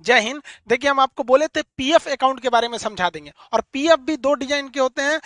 जय हिंद। देखिए हम आपको बोले थे पीएफ अकाउंट के बारे में समझा देंगे, और पीएफ भी दो डिजाइन के होते हैं,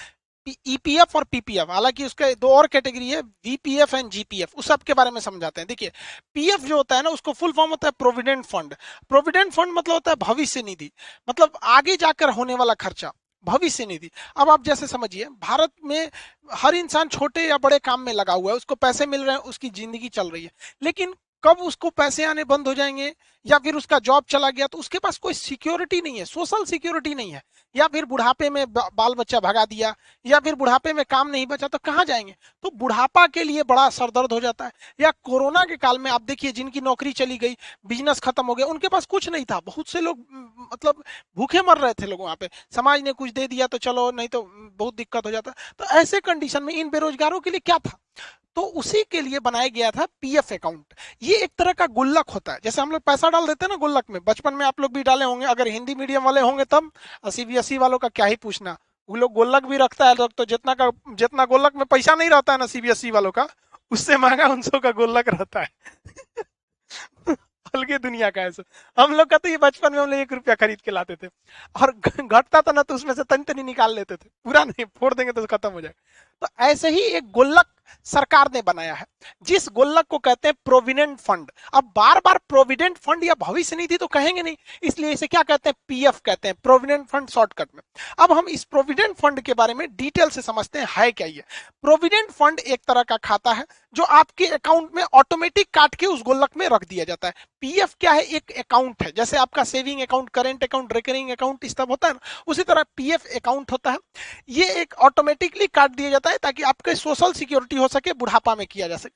ईपीएफ और पीपीएफ। हालांकि उसके दो और कैटेगरी है, वीपीएफ एंड जीपीएफ, उस सब के बारे में समझाते हैं। देखिए पीएफ जो होता है ना, उसको फुल फॉर्म होता है प्रोविडेंट फंड। प्रोविडेंट फंड मतलब होता है भविष्य निधि, मतलब आगे जाकर होने वाला खर्चा, भविष्य निधि। अब आप जैसे समझिए, भारत में हर इंसान छोटे या बड़े काम में लगा हुआ है, उसको पैसे मिल रहे हैं, उसकी जिंदगी चल रही है। लेकिन कब उसको पैसे आने बंद हो जाएंगे या फिर उसका जॉब चला गया तो उसके पास कोई सिक्योरिटी नहीं है, सोशल सिक्योरिटी नहीं है, या फिर बुढ़ापे में बाल बच्चा भगा दिया, या फिर बुढ़ापे में काम नहीं बचा, तो कहाँ जाएंगे? तो बुढ़ापा के लिए बड़ा सरदर्द हो जाता है। या कोरोना के काल में आप देखिए, जिनकी नौकरी चली गई, बिजनेस खत्म हो गया, उनके पास कुछ नहीं था, बहुत से लोग मतलब भूखे मर रहे थे लोग वहां पे, समाज ने कुछ दे दिया तो चलो, नहीं तो बहुत दिक्कत हो जाता। तो ऐसे कंडीशन में इन बेरोजगारों के लिए क्या था? तो उसी के लिए बनाया गया था पीएफ अकाउंट। ये एक तरह का गुल्लक होता है, जैसे हम लोग पैसा डाल देते हैं ना गुल्लक में, बचपन में आप लोग भी डाले होंगे, अगर हिंदी मीडियम वाले होंगे तब। सीबीएसई वालों का क्या ही पूछना, वो लोग गुल्लक भी रखता है लोग, तो जितना गुल्लक में पैसा नहीं रहता है ना सीबीएसई वालों का, उससे महंगा उनसों का गुल्लक रहता है। अलगे दुनिया का ऐसा। हम लोग का तो ये बचपन में हम लोग 1 रुपया खरीद के लाते थे, और घटता था ना तो उसमें से तनी तनी निकाल लेते थे, पूरा नहीं, फोड़ देंगे तो खत्म हो जाएगा। तो ऐसे ही एक गुल्लक सरकार ने बनाया है, जिस गुल्लक को कहते हैं प्रोविडेंट फंड। अब बार बार प्रोविडेंट फंड या भविष्य निधि तो कहेंगे नहीं, इसलिए इसे क्या कहते हैं, पीएफ कहते हैं, प्रोविडेंट फंड शॉर्टकट में। अब हम इस प्रोविडेंट फंड के बारे में डिटेल से समझते हैं, है क्या ये। प्रोविडेंट फंड एक तरह का खाता है जो आपके अकाउंट में ऑटोमेटिक काट के उस गुल्लक में रख दिया जाता है। पीएफ क्या है, एक अकाउंट है, जैसे आपका saving account, current account, recurring account, इस सब होता है ना, उसी तरह पीएफ अकाउंट होता है। ये एक ऑटोमेटिकली काट दिया जाता है ताकि आपके सोशल सिक्योरिटी हो सके, बुढ़ापा में किया जा सके।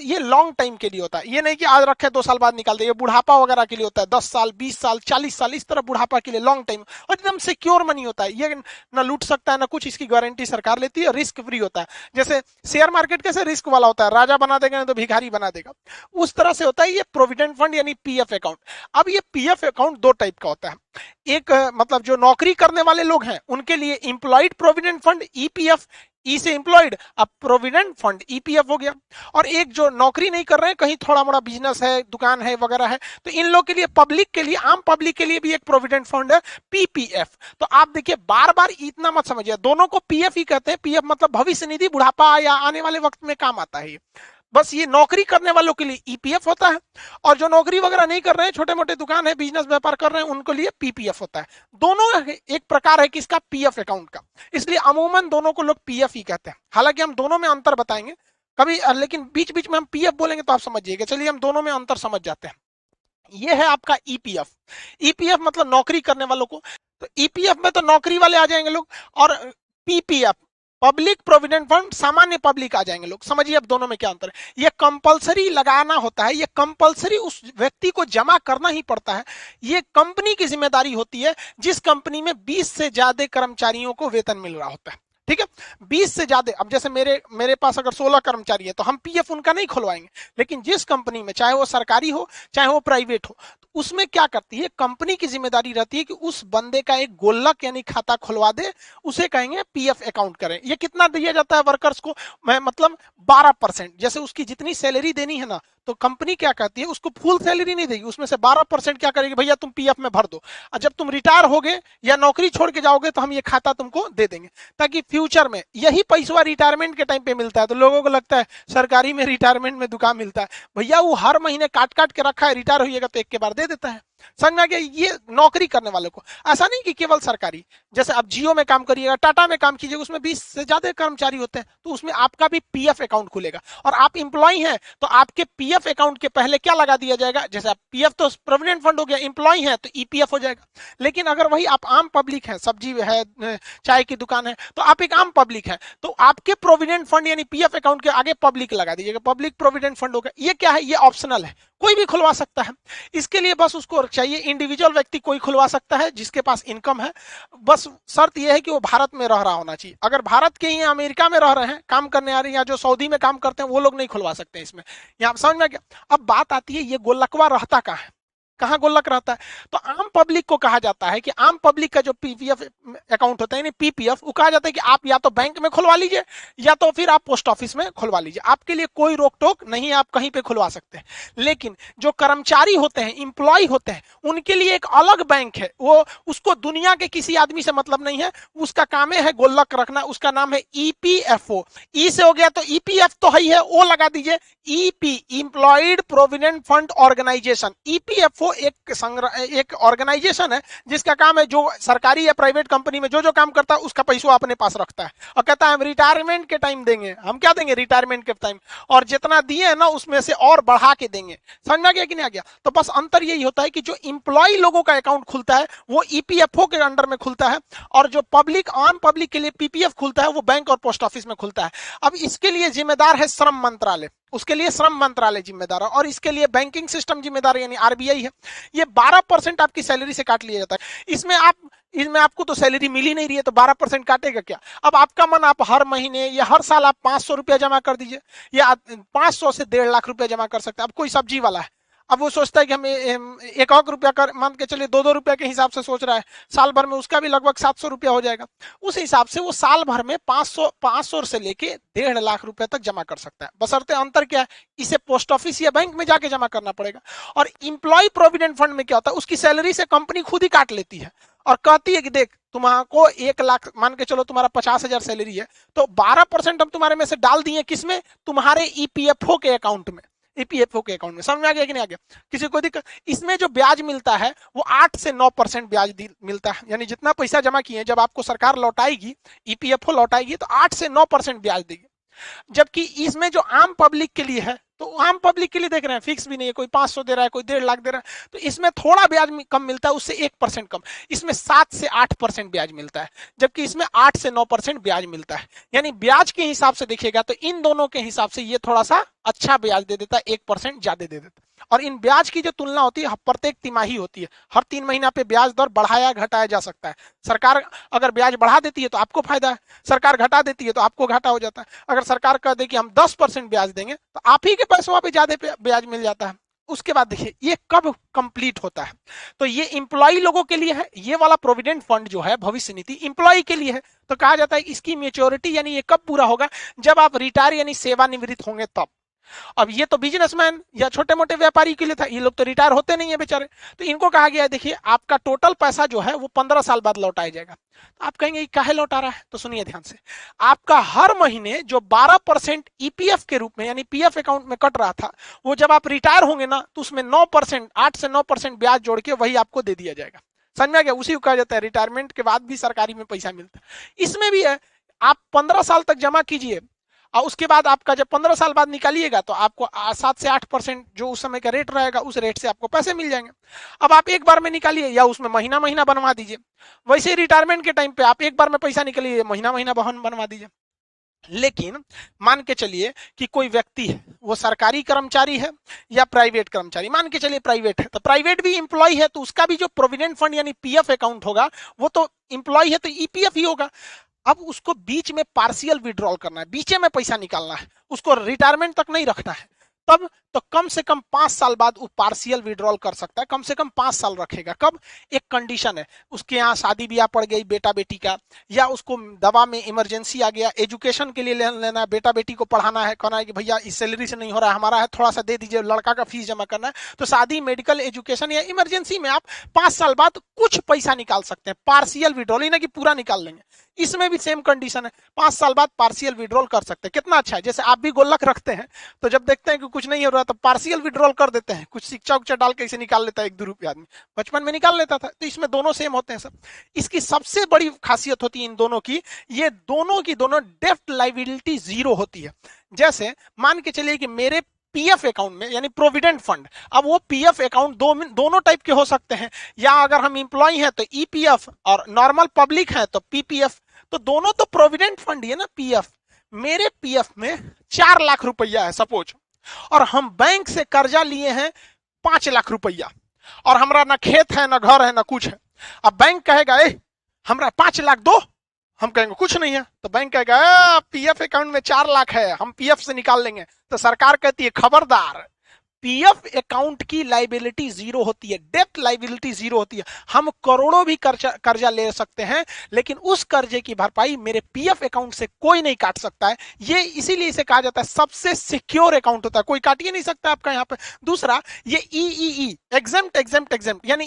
ये लॉन्ग टाइम के लिए होता है, ये नहीं कि आज रखे 2 साल बाद निकाल दे। ये बुढ़ापा वगैरह के लिए होता है, 10 साल, 20 साल, 40 साल, इस तरह बुढ़ापा के लिए लॉन्ग टाइम, और एकदम सिक्योर मनी होता है। ये ना लूट सकता है ना कुछ, इसकी गारंटी सरकार लेती है, रिस्क फ्री होता है। जैसे शेयर मार्केट कैसे रिस्क वाला होता है, राजा बना देगा नहीं तो भिखारी बना देगा, उस तरह से होता है ये प्रोविडेंट फंड यानी पीएफ अकाउंट। अब ये पीएफ अकाउंट दो टाइप का होता है। एक मतलब जो नौकरी करने वाले लोग हैं उनके लिए एम्प्लॉयड प्रोविडेंट फंड, ईपीएफ, ई से एम्प्लॉयड, अब प्रोविडेंट फंड ईपीएफ हो गया। और एक जो नौकरी नहीं कर रहे हैं, कहीं थोड़ा मोड़ा बिजनेस है, दुकान है वगैरह है, तो इन लोग के लिए, पब्लिक के लिए, आम पब्लिक के लिए भी एक प्रोविडेंट फंड है, पीपीएफ। तो आप देखिए, बार बार इतना मत समझिए, दोनों को पीएफ ही कहते हैं। पीएफ मतलब भविष्य निधि, बुढ़ापा या आने वाले वक्त में काम आता है। बस ये नौकरी करने वालों के लिए ईपीएफ होता है, और जो नौकरी वगैरह नहीं कर रहे हैं, छोटे मोटे दुकान है, बिजनेस व्यापार कर रहे हैं, उनके लिए पीपीएफ होता है। दोनों एक प्रकार है किसका, पीएफ अकाउंट का, इसलिए अमूमन दोनों को लोग पीएफ ही कहते हैं। हालांकि हम दोनों में अंतर बताएंगे कभी, लेकिन बीच बीच में हम पीएफ बोलेंगे तो आप समझिएगा। चलिए हम दोनों में अंतर समझ जाते हैं। ये है आपका ईपीएफ। ईपीएफ मतलब नौकरी करने वालों को, तो ईपीएफ में तो नौकरी वाले आ जाएंगे लोग, और पीपीएफ पब्लिक प्रोविडेंट फंड, सामान्य पब्लिक आ जाएंगे लोग। समझिए अब दोनों में क्या अंतर है। ये कंपलसरी लगाना होता है, ये कंपलसरी उस व्यक्ति को जमा करना ही पड़ता है। ये कंपनी की जिम्मेदारी होती है, जिस कंपनी में 20 से ज्यादा कर्मचारियों को वेतन मिल रहा होता है। ठीक है, 20 से ज्यादा। अब जैसे मेरे पास अगर 16 कर्मचारी है तो हम पीएफ उनका नहीं खुलवाएंगे, लेकिन जिस कंपनी में, चाहे वो सरकारी हो चाहे वो प्राइवेट हो, तो उसमें क्या करती है कंपनी की जिम्मेदारी रहती है कि उस बंदे का एक गोल्लक यानी खाता खुलवा दे, उसे कहेंगे पीएफ अकाउंट करें। ये कितना दिया जाता है वर्कर्स को, मैं मतलब 12%। जैसे उसकी जितनी सैलरी देनी है ना, तो कंपनी क्या कहती है, उसको फुल सैलरी नहीं देगी, उसमें से 12% क्या करेगी, भैया तुम पीएफ में भर दो, और जब तुम रिटायर होगे या नौकरी छोड़ के जाओगे तो हम ये खाता तुमको दे देंगे, ताकि फ्यूचर में यही पैसा रिटायरमेंट के टाइम पे मिलता है। तो लोगों को लगता है सरकारी में रिटायरमेंट में दुकान मिलता है, भैया वो हर महीने काट काट के रखा है, रिटायर होइएगा तो एक के बार दे देता है। समझ में आ गया? ये नौकरी करने वालों को। ऐसा नहीं कि केवल सरकारी, जैसे आप जियो में काम करिएगा, टाटा में काम कीजिएगा, उसमें 20 से ज्यादा कर्मचारी होते हैं, तो उसमें आपका भी पीएफ अकाउंट खुलेगा। और आप इंप्लॉय हैं तो आपके पीएफ अकाउंट के पहले क्या लगा दिया जाएगा, जैसे आप पीएफ तो प्रोविडेंट फंड हो गया, इंप्लॉय है तो ईपीएफ हो जाएगा। लेकिन अगर वही आप आम पब्लिक है, सब्जी है, चाय की दुकान है, तो आप एक आम पब्लिक है, तो आपके प्रोविडेंट फंड यानी पीएफ अकाउंट के आगे पब्लिक लगा दीजिएगा, पब्लिक प्रोविडेंट फंड होगा। ये क्या है, ये ऑप्शनल है, कोई भी खुलवा सकता है। इसके लिए बस उसको चाहिए, इंडिविजुअल व्यक्ति कोई खुलवा सकता है जिसके पास इनकम है। बस शर्त यह है कि वो भारत में रह रहा होना चाहिए। अगर भारत के ही अमेरिका में रह रहे हैं, काम करने आ रहे हैं, या जो सऊदी में काम करते हैं, वो लोग नहीं खुलवा सकते इसमें। यहाँ समझ में क्या? अब बात आती है ये गोलकवा रहता कहाँ है। कहाँ गुल्लक रहता है? तो आम पब्लिक को कहा जाता है कि आम पब्लिक का जो पीपीएफ अकाउंट होता है यानी पीपीएफ, वो कहा जाता है कि आप या तो बैंक में खुलवा लीजिए या तो फिर आप पोस्ट ऑफिस में खुलवा लीजिए, आपके लिए कोई रोक टोक नहीं है, आप कहीं पे खुलवा सकते हैं। लेकिन जो कर्मचारी होते हैं, इंप्लॉय होते हैं, उनके लिए एक अलग बैंक है, वो उसको दुनिया के किसी आदमी से मतलब नहीं है, उसका काम है गुल्लक रखना, उसका नाम है ईपीएफओ। ई से हो गया तो ईपीएफ तो है, ओ लगा दीजिए, EP employed provident fund organisation. EPFO एक ऑर्गेनाइजेशन है जिसका काम है जो सरकारी या प्राइवेट कंपनी में जो जो काम करता है उसका पैसा अपने पास रखता है और कहता है हम रिटायरमेंट के टाइम देंगे। हम क्या देंगे? रिटायरमेंट के टाइम, और जितना दिए है ना उसमें से और बढ़ा के देंगे। समझ में आ गया कि नहीं आ गया? तो बस अंतर यही होता है कि जो इंप्लॉय लोगों का अकाउंट खुलता है वो ईपीएफओ के अंडर में खुलता है, और जो पब्लिक आम पब्लिक के लिए पीपीएफ खुलता है वो बैंक और पोस्ट ऑफिस में खुलता है। अब इसके लिए जिम्मेदार है श्रम मंत्रालय, उसके लिए श्रम मंत्रालय जिम्मेदार है, और इसके लिए बैंकिंग सिस्टम जिम्मेदार है यानी आरबीआई है। ये 12% आपकी सैलरी से काट लिया जाता है। इसमें आपको तो सैलरी मिल ही नहीं रही है तो 12% काटेगा क्या? अब आपका मन, आप हर महीने या हर साल आप 500 रुपया जमा कर दीजिए, या 500 से 1.5 लाख रुपया जमा कर सकते हैं। अब कोई सब्जी वाला है, अब वो सोचता है कि हम 1 रुपया कर मान के चलिए 2-2 रुपया के हिसाब से सोच रहा है, साल भर में उसका भी लगभग 700 रुपया हो जाएगा। उस हिसाब से वो साल भर में 500 से लेके 1.5 लाख रुपया तक जमा कर सकता है। बशर्ते अंतर क्या है, इसे पोस्ट ऑफिस या बैंक में जाके जमा करना पड़ेगा। और इंप्लॉय प्रोविडेंट फंड में क्या होता है, उसकी सैलरी से कंपनी खुद ही काट लेती है और कहती है कि देख तुम्हारा 1 लाख मान के चलो, तुम्हारा 50,000 सैलरी है, तो 12% हम तुम्हारे में से डाल दिए किसमें? तुम्हारे ईपीएफओ के अकाउंट में, ईपीएफओ के अकाउंट में। समझ में आ गया कि नहीं आ गया? किसी को दिक्कत? इसमें जो ब्याज मिलता है वो 8 से 9% ब्याज मिलता है, यानी जितना पैसा जमा किए जब आपको सरकार लौटाएगी, ईपीएफओ लौटाएगी तो 8 से 9% ब्याज देगी। जबकि इसमें जो आम पब्लिक के लिए है, तो आम पब्लिक के लिए देख रहे हैं फिक्स भी नहीं है, कोई 500 दे रहा है, कोई 1.5 लाख दे रहा है, तो इसमें थोड़ा ब्याज कम मिलता है, उससे 1% कम। इसमें 7 से 8% ब्याज मिलता है, जबकि इसमें 8 से 9% ब्याज मिलता है। यानी ब्याज के हिसाब से देखिएगा तो इन दोनों के हिसाब से ये थोड़ा सा अच्छा ब्याज दे देता है, 1% ज्यादा दे देता है। और इन ब्याज की जो तुलना होती है प्रत्येक तिमाही होती है, हर 3 महीना पे ब्याज दर बढ़ाया घटाया जा सकता है। सरकार अगर ब्याज बढ़ा देती है तो आपको फायदा है, सरकार घटा देती है तो आपको घाटा हो जाता है। अगर सरकार कह दे कि हम 10% ब्याज देंगे तो आप ही के पैसों पे ज्यादा ब्याज मिल जाता है। उसके बाद देखिए ये कब कंप्लीट होता है, तो ये इंप्लॉय लोगों के लिए है, ये वाला प्रोविडेंट फंड जो है भविष्य निधि इंप्लॉय के लिए है। तो कहा जाता है इसकी मैच्योरिटी यानी ये कब पूरा होगा, जब आप रिटायर यानी सेवानिवृत्त होंगे तब। अब ये तो बिजनेसमैन या छोटे मोटे व्यापारी के लिए था, ये लोग तो रिटायर होते नहीं है बेचारे, तो इनको कहा गया है देखिए आपका टोटल पैसा जो है वो 15 साल बाद लौटाया जाएगा। तो आप कहेंगे काहे लौटा रहा है, तो सुनिए ध्यान से, आपका हर महीने जो 12% ईपीएफ के रूप में यानी पीएफ अकाउंट में कट रहा था, वो जब आप रिटायर होंगे ना तो उसमें 9%, 8 से 9% ब्याज जोड़ के वही आपको दे दिया जाएगा। समझ में आ गया? उसी को कहा जाता है रिटायरमेंट के बाद भी सरकारी में पैसा मिलता है। इसमें भी है, आप 15 साल तक जमा कीजिए और उसके बाद आपका जब 15 साल बाद निकालिएगा तो आपको 7 से 8% जो उस समय का रेट रहेगा उस रेट से आपको पैसे मिल जाएंगे। अब आप एक बार में निकालिए या उसमें महीना महीना बनवा दीजिए, वैसे रिटायरमेंट के टाइम पे आप एक बार में पैसा निकालिए, महीना महीना बनवा दीजिए। लेकिन मान के चलिए कि कोई व्यक्ति है, वो सरकारी कर्मचारी है या प्राइवेट कर्मचारी, मान के चलिए प्राइवेट है, तो प्राइवेट भी इंप्लॉय है तो उसका भी जो प्रोविडेंट फंड यानी पीएफ अकाउंट होगा वो तो इंप्लॉय है तो ईपीएफ ही होगा। अब उसको बीच में पार्शियल विड्रॉल करना है, बीच में पैसा निकालना है, उसको रिटायरमेंट तक नहीं रखना है, तब तो कम से कम 5 साल बाद वो पार्शियल विड्रॉल कर सकता है। कम से कम 5 साल रखेगा। कब? एक कंडीशन है, उसके यहाँ शादी ब्याह पड़ गई बेटा बेटी का, या उसको दवा में इमरजेंसी आ गया, एजुकेशन के लिए लेना है, बेटा बेटी को पढ़ाना है, कहना है कि भैया इस सैलरी से नहीं हो रहा है हमारा है, थोड़ा सा दे दीजिए, लड़का का फीस जमा करना है, तो शादी, मेडिकल, एजुकेशन या इमरजेंसी में आप 5 साल बाद कुछ पैसा निकाल सकते हैं, पार्शियल विड्रॉल, ना कि पूरा निकाल लेंगे। इसमें भी सेम कंडीशन है, 5 साल बाद पार्शियल विड्रॉल कर सकते हैं। कितना अच्छा है, जैसे आप भी गुल्लक रखते हैं तो जब देखते हैं कि कुछ नहीं हो रहा तो पार्शियल विड्रॉल कर देते हैं, कुछ सिक्का उच्चा डाल के इसे निकाल लेता है, 1-2 रुपया आदमी बचपन में निकाल लेता था। तो इसमें दोनों सेम होते हैं सब। इसकी सबसे बड़ी खासियत होती है इन दोनों की, ये दोनों की दोनों डेब्ट लायबिलिटी 0 होती है। जैसे मान के चलिए कि मेरे पीएफ अकाउंट में यानी प्रोविडेंट फंड, अब वो पीएफ अकाउंट दोनों टाइप के हो सकते हैं, या अगर हम इंप्लॉय हैं तो ईपीएफ और नॉर्मल पब्लिक है तो पीपीएफ, तो दोनों तो प्रोविडेंट फंड ही है ना पीएफ। मेरे पीएफ में 4 लाख रुपया है सपोज, और हम बैंक से कर्जा लिए हैं 5 लाख रुपया, और हमारा ना खेत है ना घर है ना कुछ है। अब बैंक कहेगा हमरा 5 लाख दो, हम कहेंगे कुछ नहीं है, तो बैंक कहेगा पीएफ अकाउंट में 4 लाख है, हम पीएफ से निकाल लेंगे। तो सरकार कहती है खबरदार, पीएफ अकाउंट की लाइबिलिटी जीरो होती है, डेट लाइबिलिटी जीरो होती है। हम करोड़ों भी कर्जा ले सकते हैं, लेकिन उस कर्जे की भरपाई मेरे पीएफ अकाउंट से कोई नहीं काट सकता है। ये इसीलिए इसे कहा जाता है सबसे सिक्योर अकाउंट होता है, कोई काट ही नहीं सकता आपका यहाँ पे। दूसरा, ये ई एग्जेम्प्ट एग्जेम्प्ट एग्जेम्प्ट यानी